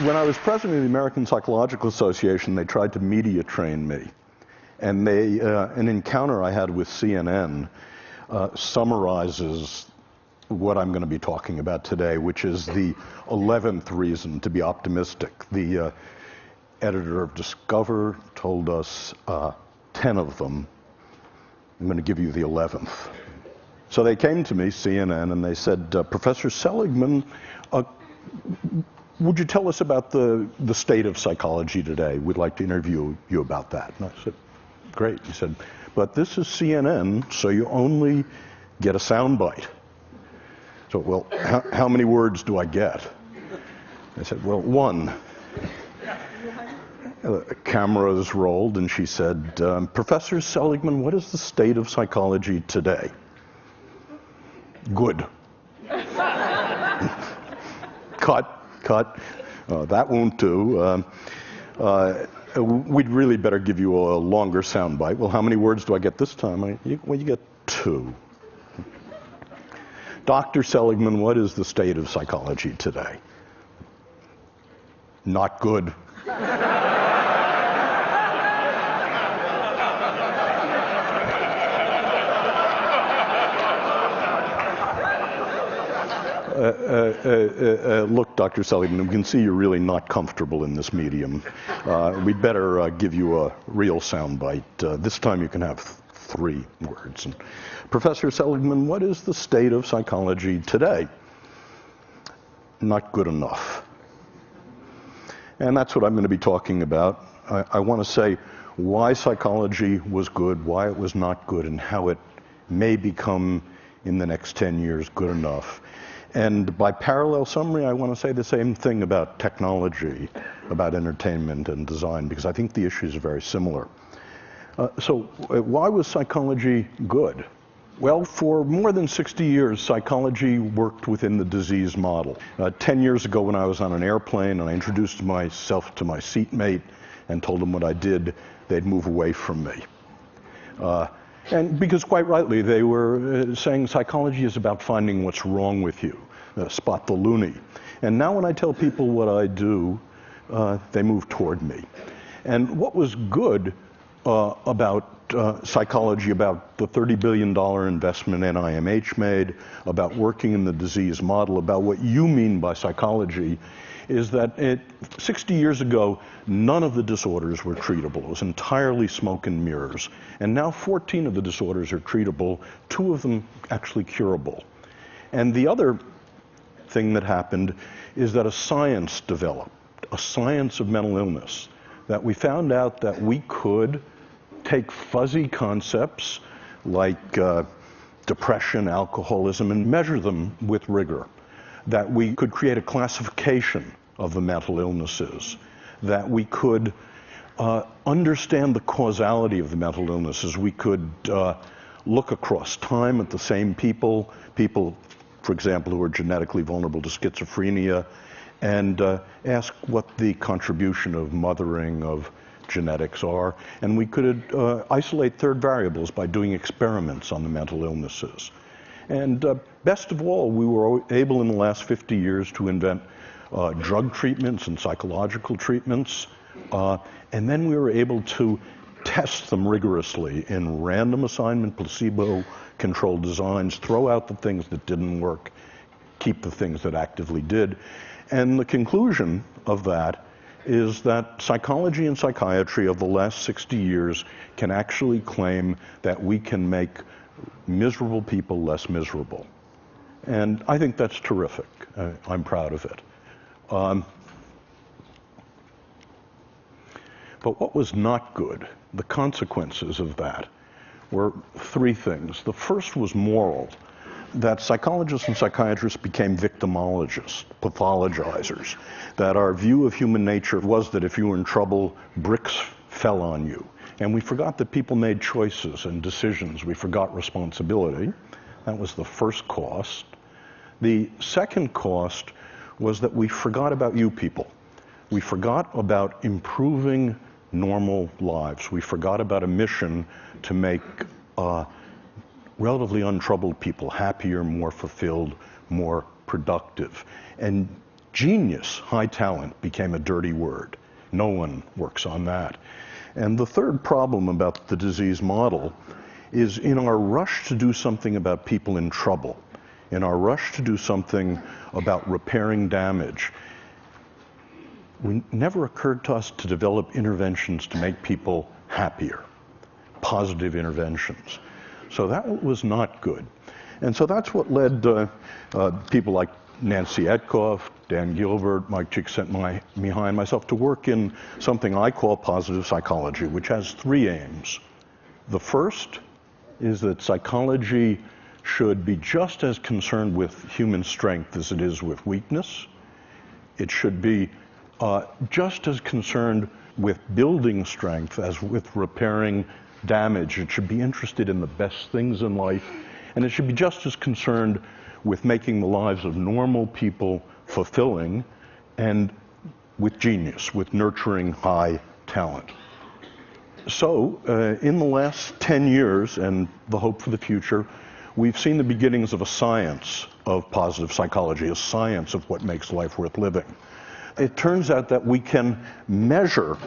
When I was president of the American Psychological Association, they tried to media train me. And an encounter I had with CNN summarizes what I'm going to be talking about today, which is the 11th reason to be optimistic. The editor of Discover told us 10 of them. I'm going to give you the 11th. So they came to me, CNN, and they said, Professor Seligman, would you tell us about the state of psychology today? We'd like to interview you about that. And I said, great. He said, but this is CNN, so you only get a soundbite. So, well, how many words do I get? I said, well, one. Cameras rolled, and she said, Professor Seligman, what is the state of psychology today? Good. Cut. That won't do. We'd really better give you a longer soundbite. Well, how many words do I get this time? Well, you get 2. Dr. Seligman, what is the state of psychology today? Not good. Look, Dr. Seligman, we can see you're really not comfortable in this medium. We'd better give you a real soundbite. This time you can have 3 words. And, Professor Seligman, what is the state of psychology today? Not good enough. And that's what I'm going to be talking about. I want to say why psychology was good, why it was not good, and how it may become, in the next 10 years, good enough. And by parallel summary, I want to say the same thing about technology, about entertainment and design, because I think the issues are very similar. So why was psychology good? Well, for more than 60 years, psychology worked within the disease model. 10 years ago when I was on an airplane and I introduced myself to my seatmate and told them what I did, they'd move away from me. And because quite rightly, they were saying psychology is about finding what's wrong with you, spot the loony. And now when I tell people what I do, they move toward me. And what was good about psychology, about the $30 billion investment NIMH made, about working in the disease model, about what you mean by psychology, is that 60 years ago, none of the disorders were treatable. It was entirely smoke and mirrors. And now 14 of the disorders are treatable, 2 of them actually curable. And the other thing that happened is that a science developed, a science of mental illness, that we found out that we could take fuzzy concepts like depression, alcoholism, and measure them with rigor. That we could create a classification of the mental illnesses, that we could understand the causality of the mental illnesses. We could look across time at the same people, for example, who are genetically vulnerable to schizophrenia, and ask what the contribution of mothering, of genetics are. And we could isolate third variables by doing experiments on the mental illnesses. And best of all, we were able in the last 50 years to invent drug treatments and psychological treatments. And then we were able to test them rigorously in random assignment, placebo-controlled designs, throw out the things that didn't work, keep the things that actively did. And the conclusion of that is that psychology and psychiatry of the last 60 years can actually claim that we can make miserable people less miserable. And I think that's terrific. I'm proud of it. But what was not good, the consequences of that, were 3 things. The first was moral, that psychologists and psychiatrists became victimologists, pathologizers, that our view of human nature was that if you were in trouble, bricks fell on you. And we forgot that people made choices and decisions. We forgot responsibility. That was the first cost. The second cost was that we forgot about you people. We forgot about improving normal lives. We forgot about a mission to make relatively untroubled people happier, more fulfilled, more productive. And Genius, high talent, became a dirty word. No one works on that. And the third problem about the disease model is in our rush to do something about people in trouble, in our rush to do something about repairing damage, it never occurred to us to develop interventions to make people happier, positive interventions. So that was not good. And so that's what led people like Nancy Etkoff, Dan Gilbert, Mike Csikszentmihalyi, and myself to work in something I call positive psychology, which has three aims. The first is that psychology should be just as concerned with human strength as it is with weakness. It should be just as concerned with building strength as with repairing damage. It should be interested in the best things in life, and it should be just as concerned with making the lives of normal people fulfilling and with genius, with nurturing high talent. So in the last 10 years, and the hope for the future, we've seen the beginnings of a science of positive psychology, a science of what makes life worth living. It turns out that we can measure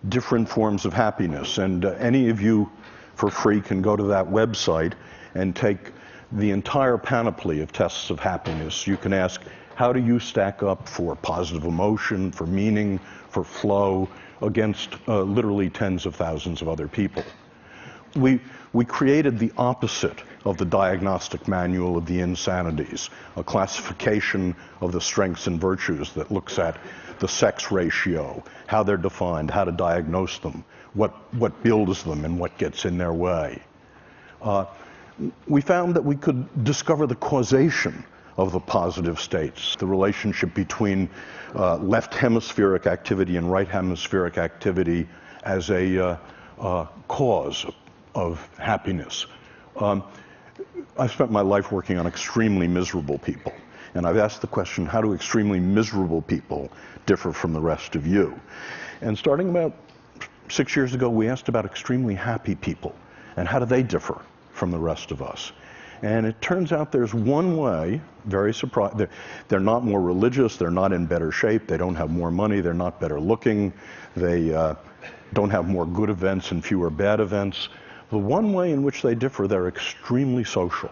different forms of happiness, and any of you for free can go to that website and take the entire panoply of tests of happiness. You can ask, how do you stack up for positive emotion, for meaning, for flow, against literally tens of thousands of other people. We created the opposite of the diagnostic manual of the insanities, a classification of the strengths and virtues that looks at the sex ratio, how they're defined, how to diagnose them, what builds them and what gets in their way. We found that we could discover the causation of the positive states, the relationship between left hemispheric activity and right hemispheric activity as a cause of happiness. I've spent my life working on extremely miserable people, and I've asked the question, how do extremely miserable people differ from the rest of you? And starting about 6 years ago, we asked about extremely happy people, and how do they differ from the rest of us? And it turns out there's one way, very surprising, they're not more religious, they're not in better shape, they don't have more money, they're not better looking, they don't have more good events and fewer bad events. The one way in which they differ, they're extremely social.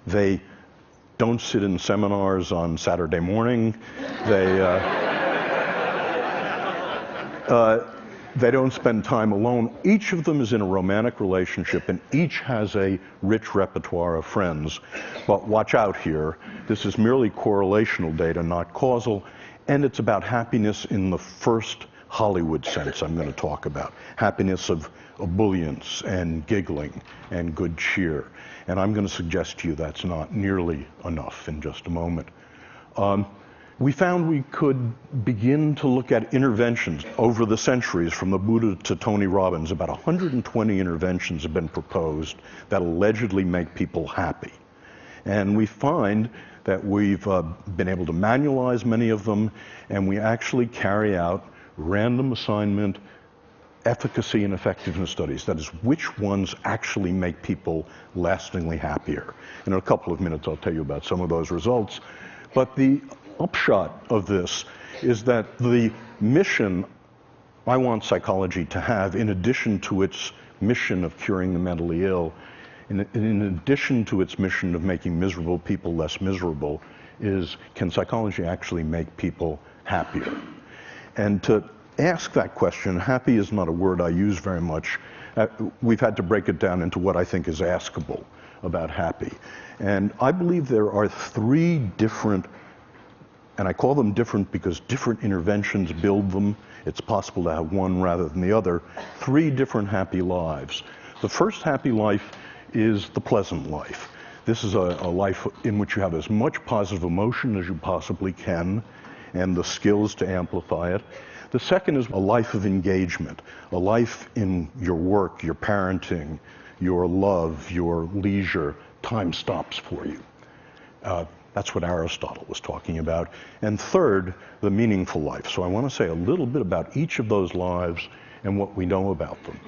They don't sit in seminars on Saturday morning. They don't spend time alone. Each of them is in a romantic relationship, and each has a rich repertoire of friends. But watch out here. This is merely correlational data, not causal, and it's about happiness in the first Hollywood sense I'm going to talk about. Happiness of ebullience and giggling and good cheer. And I'm going to suggest to you that's not nearly enough in just a moment. We found we could begin to look at interventions over the centuries, from the Buddha to Tony Robbins. About 120 interventions have been proposed that allegedly make people happy. And we find that we've been able to manualize many of them, and we actually carry out random assignment efficacy and effectiveness studies. That is, which ones actually make people lastingly happier. In a couple of minutes, I'll tell you about some of those results. But the upshot of this is that the mission I want psychology to have, in addition to its mission of curing the mentally ill, in addition to its mission of making miserable people less miserable, is, can psychology actually make people happier? And to ask that question, happy is not a word I use very much. We've had to break it down into what I think is askable about happy. And I believe there are three different, and I call them different because different interventions build them. It's possible to have one rather than the other. Three different happy lives. The first happy life is the pleasant life. This is a life in which you have as much positive emotion as you possibly can, and the skills to amplify it. The second is a life of engagement, a life in your work, your parenting, your love, your leisure. Time stops for you. That's what Aristotle was talking about. And third, the meaningful life. So I want to say a little bit about each of those lives and what we know about them.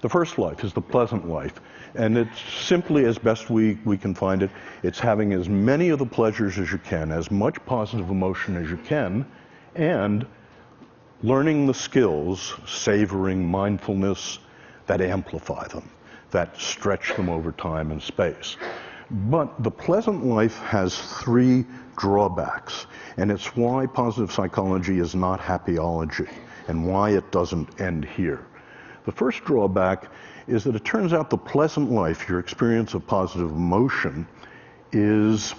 The first life is the pleasant life, and it's simply, as best we can find it, it's having as many of the pleasures as you can, as much positive emotion as you can, and learning the skills, savoring mindfulness, that amplify them, that stretch them over time and space. But the pleasant life has three drawbacks, and it's why positive psychology is not happyology, and why it doesn't end here. The first drawback is that it turns out the pleasant life, your experience of positive emotion, is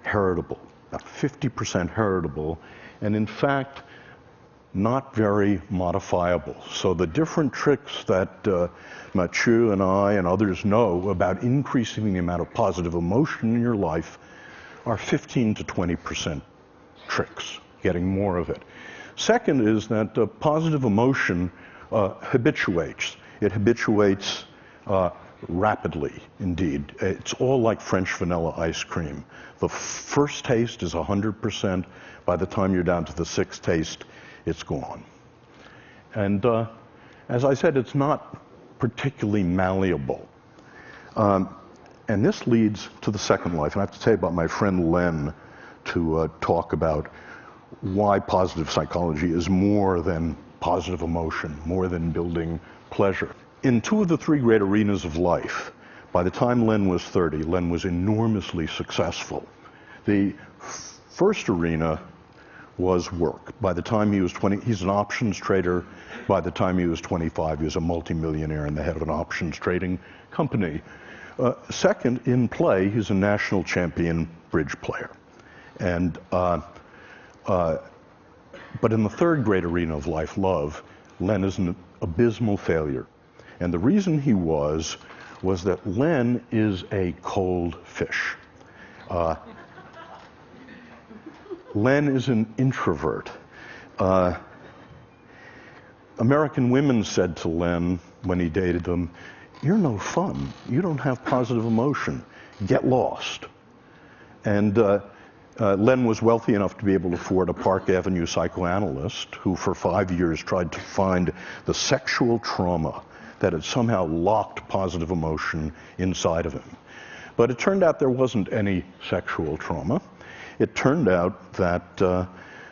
heritable, about 50% heritable, and in fact, not very modifiable. So the different tricks that Mathieu and I and others know about increasing the amount of positive emotion in your life are 15 to 20% tricks, getting more of it. Second is that positive emotion habituates. It habituates rapidly, indeed. It's all like French vanilla ice cream. The first taste is 100%. By the time you're down to the sixth taste, it's gone. And as I said, it's not particularly malleable. And this leads to the second life. And I have to tell you about my friend Len to talk about why positive psychology is more than positive emotion, more than building pleasure. In two of the three great arenas of life, by the time Len was 30, Len was enormously successful. The first arena was work. By the time he was 20, he's an options trader. By the time he was 25, he was a multimillionaire and the head of an options trading company. Second, in play, he's a national champion bridge player. And but in the third great arena of life, love, Len is an abysmal failure. And the reason he was that Len is a cold fish. Len is an introvert. American women said to Len when he dated them, "You're no fun. You don't have positive emotion. Get lost." And Len was wealthy enough to be able to afford a Park Avenue psychoanalyst who for 5 years tried to find the sexual trauma that had somehow locked positive emotion inside of him. But it turned out there wasn't any sexual trauma. It turned out that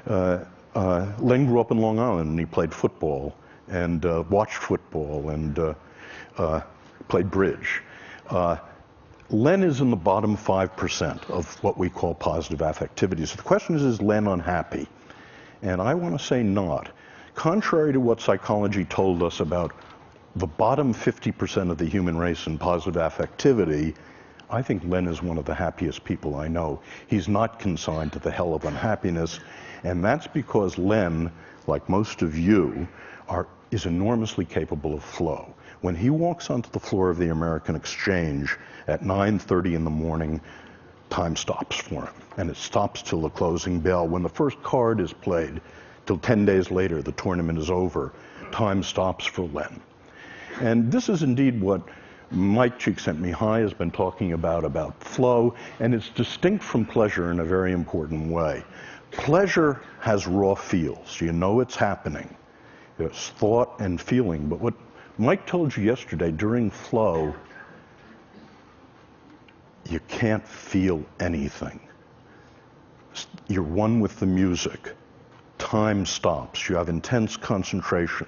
Len grew up in Long Island and he played football and watched football and played bridge. Len is in the bottom 5% of what we call positive affectivity. So the question is Len unhappy? And I want to say not. Contrary to what psychology told us about the bottom 50% of the human race in positive affectivity, I think Len is one of the happiest people I know. He's not consigned to the hell of unhappiness, and that's because Len, like most of you, is enormously capable of flow. When he walks onto the floor of the American Exchange at 9:30 in the morning, time stops for him, and it stops till the closing bell. When the first card is played, till 10 days later, the tournament is over, time stops for Len. And this is indeed what Mike Csikszentmihalyi has been talking about flow, and it's distinct from pleasure in a very important way. Pleasure has raw feels. You know it's happening. It's thought and feeling. But what Mike told you yesterday, during flow, you can't feel anything. You're one with the music. Time stops. You have intense concentration.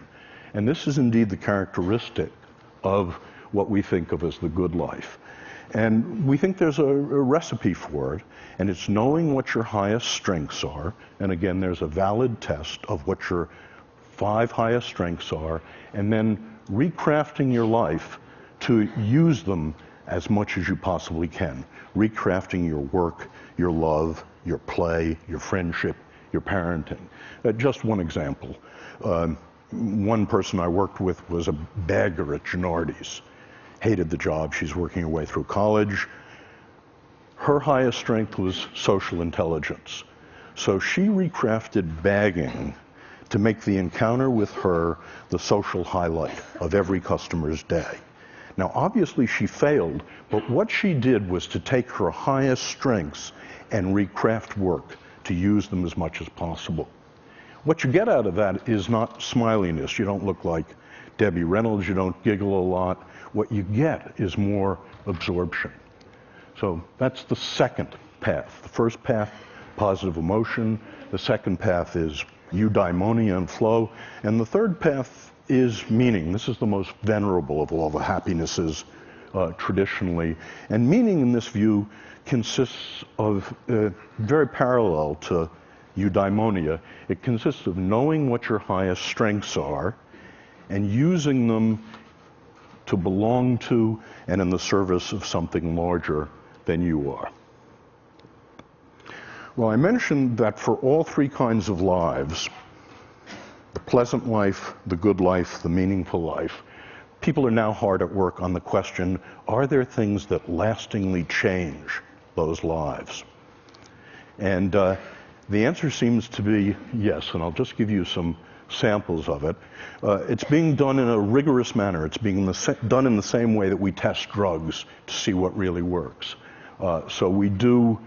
And this is indeed the characteristic of what we think of as the good life. And we think there's a recipe for it, and it's knowing what your highest strengths are. And again, there's a valid test of what your 5 highest strengths are, and then recrafting your life to use them as much as you possibly can. Recrafting your work, your love, your play, your friendship, your parenting. Just one example. One person I worked with was a bagger at Gennardi's. Hated the job. She's working her way through college. Her highest strength was social intelligence. So she recrafted bagging to make the encounter with her the social highlight of every customer's day. Now, obviously she failed, but what she did was to take her highest strengths and recraft work to use them as much as possible. What you get out of that is not smiliness. You don't look like Debbie Reynolds, you don't giggle a lot. What you get is more absorption. So that's the second path. The first path, positive emotion. The second path is eudaimonia and flow. And the third path is meaning. This is the most venerable of all the happinesses traditionally. And meaning in this view consists of, very parallel to eudaimonia, it consists of knowing what your highest strengths are and using them to belong to and in the service of something larger than you are. Well, I mentioned that for all three kinds of lives, the pleasant life, the good life, the meaningful life, people are now hard at work on the question, are there things that lastingly change those lives? And the answer seems to be yes, and I'll just give you some samples of it. It's being done in a rigorous manner. It's being done in the same way that we test drugs to see what really works. So we do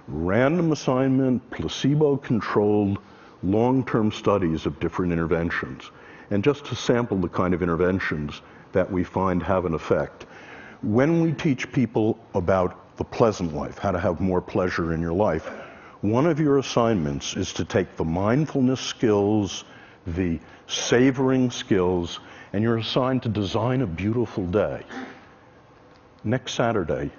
random assignment, placebo-controlled, long-term studies of different interventions. And just to sample the kind of interventions that we find have an effect. When we teach people about the pleasant life, how to have more pleasure in your life, one of your assignments is to take the mindfulness skills, the savoring skills, and you're assigned to design a beautiful day. Next Saturday,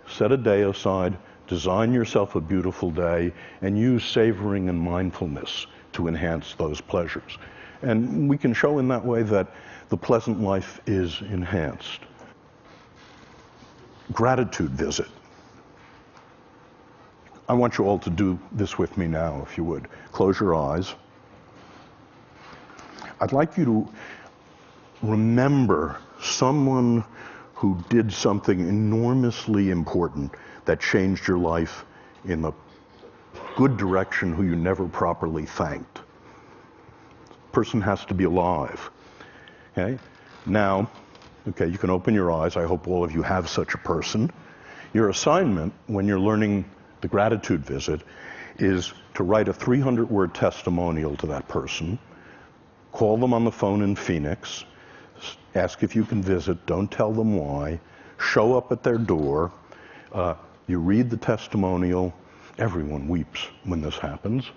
set a day aside, design yourself a beautiful day, and use savoring and mindfulness to enhance those pleasures. And we can show in that way that the pleasant life is enhanced. Gratitude visit. I want you all to do this with me now, if you would. Close your eyes. I'd like you to remember someone who did something enormously important that changed your life in the good direction, who you never properly thanked. The person has to be alive. Okay? Now, okay, you can open your eyes. I hope all of you have such a person. Your assignment when you're learning the gratitude visit is to write a 300-word testimonial to that person, call them on the phone in Phoenix, ask if you can visit, don't tell them why, show up at their door, you read the testimonial. Everyone weeps when this happens.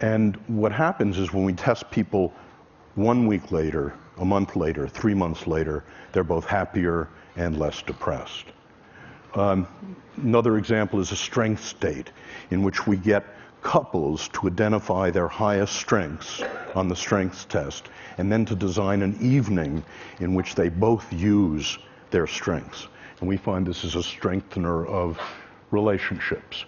And what happens is when we test people 1 week later, a month later, 3 months later, they're both happier and less depressed. Another example is a strengths date, in which we get couples to identify their highest strengths on the strengths test, and then to design an evening in which they both use their strengths. And we find this is a strengthener of relationships.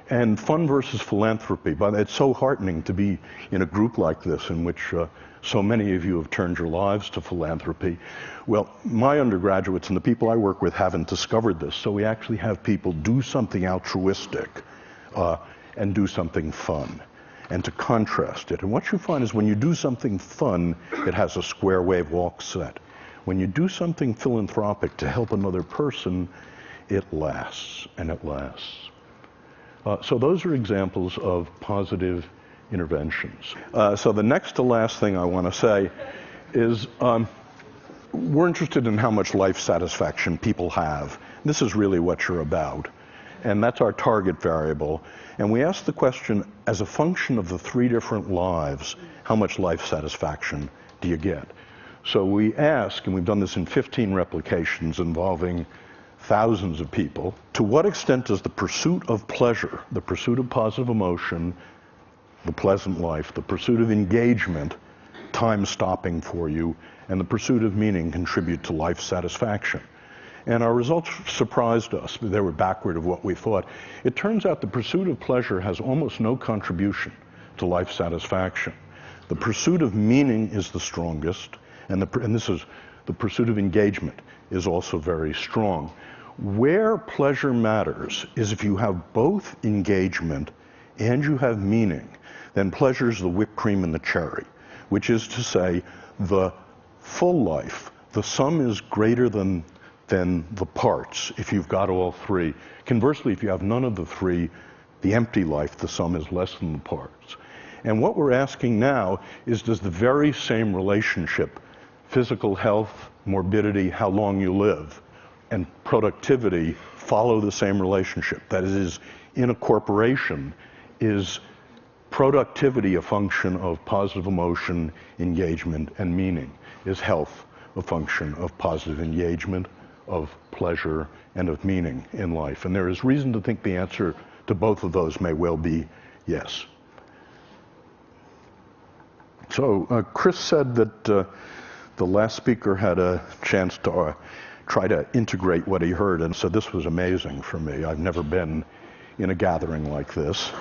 And fun versus philanthropy, but it's so heartening to be in a group like this in which so many of you have turned your lives to philanthropy. Well, my undergraduates and the people I work with haven't discovered this, so we actually have people do something altruistic and do something fun, and to contrast it. And what you find is when you do something fun, it has a square wave walk set. When you do something philanthropic to help another person, it lasts, and it lasts. So those are examples of positive interventions. So the next to last thing I want to say is we're interested in how much life satisfaction people have. This is really what you're about. And that's our target variable. And we ask the question, as a function of the 3 different lives, how much life satisfaction do you get? So we ask, and we've done this in 15 replications involving thousands of people, to what extent does the pursuit of pleasure, the pursuit of positive emotion, the pleasant life, the pursuit of engagement, time stopping for you, and the pursuit of meaning contribute to life satisfaction? And our results surprised us. They were backward of what we thought. It turns out the pursuit of pleasure has almost no contribution to life satisfaction. The pursuit of meaning is the strongest, and this is the pursuit of engagement is also very strong. Where pleasure matters is if you have both engagement and you have meaning, then pleasure is the whipped cream and the cherry, which is to say the full life, the sum is greater than the parts if you've got all 3. Conversely, if you have none of the 3, the empty life, the sum is less than the parts. And what we're asking now is, does the very same relationship physical health, morbidity, how long you live, and productivity follow the same relationship. That is, in a corporation, is productivity a function of positive emotion, engagement, and meaning? Is health a function of positive engagement, of pleasure, and of meaning in life? And there is reason to think the answer to both of those may well be yes. So Chris said that the last speaker had a chance to try to integrate what he heard, and so this was amazing for me. I've never been in a gathering like this.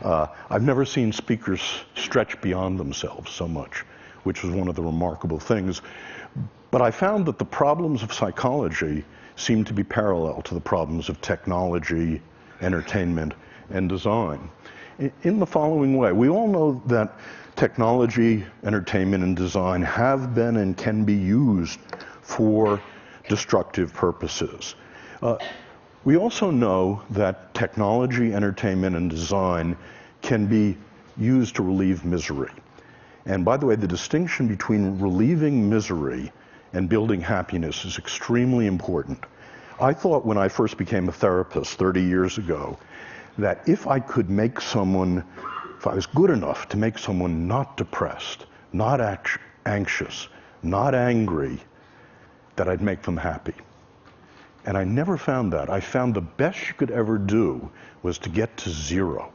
I've never seen speakers stretch beyond themselves so much, which was one of the remarkable things. But I found that the problems of psychology seem to be parallel to the problems of technology, entertainment, and design. In the following way, we all know that technology, entertainment, and design have been and can be used for destructive purposes. We also know that technology, entertainment, and design can be used to relieve misery. And by the way, the distinction between relieving misery and building happiness is extremely important. I thought when I first became a therapist 30 years ago that if I could make someone, if I was good enough to make someone not depressed, not anxious, not angry, that I'd make them happy. And I never found that. I found the best you could ever do was to get to zero,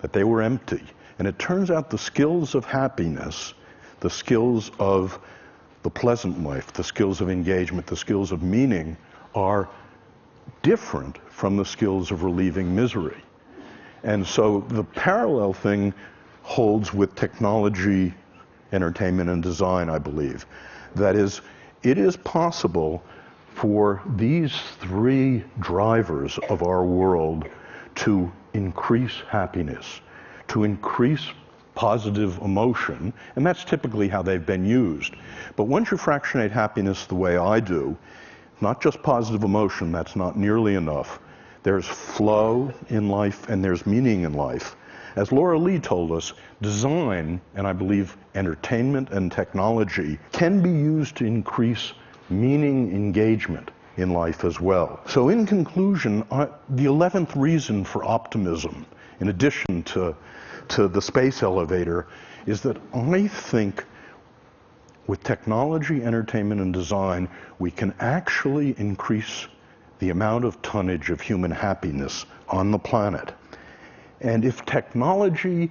that they were empty. And it turns out the skills of happiness, the skills of the pleasant life, the skills of engagement, the skills of meaning are different from the skills of relieving misery. And so the parallel thing holds with technology, entertainment, and design, I believe. That is, it is possible for these three drivers of our world to increase happiness, to increase positive emotion, and that's typically how they've been used. But once you fractionate happiness the way I do, not just positive emotion, that's not nearly enough. There's flow in life and there's meaning in life. As Laura Lee told us, design, and I believe entertainment and technology, can be used to increase meaning engagement in life as well. So in conclusion, the 11th reason for optimism, in addition to the space elevator, is that I think with technology, entertainment, and design, we can actually increase the amount of tonnage of human happiness on the planet. And if technology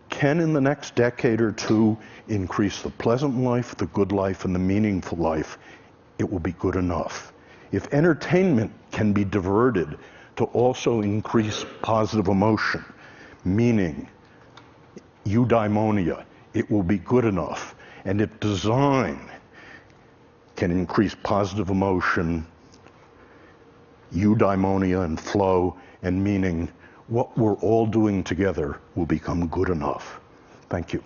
can, in the next decade or two, increase the pleasant life, the good life, and the meaningful life, it will be good enough. If entertainment can be diverted to also increase positive emotion, meaning, eudaimonia, it will be good enough. And if design can increase positive emotion, eudaimonia, and flow, and meaning, what we're all doing together will become good enough. Thank you.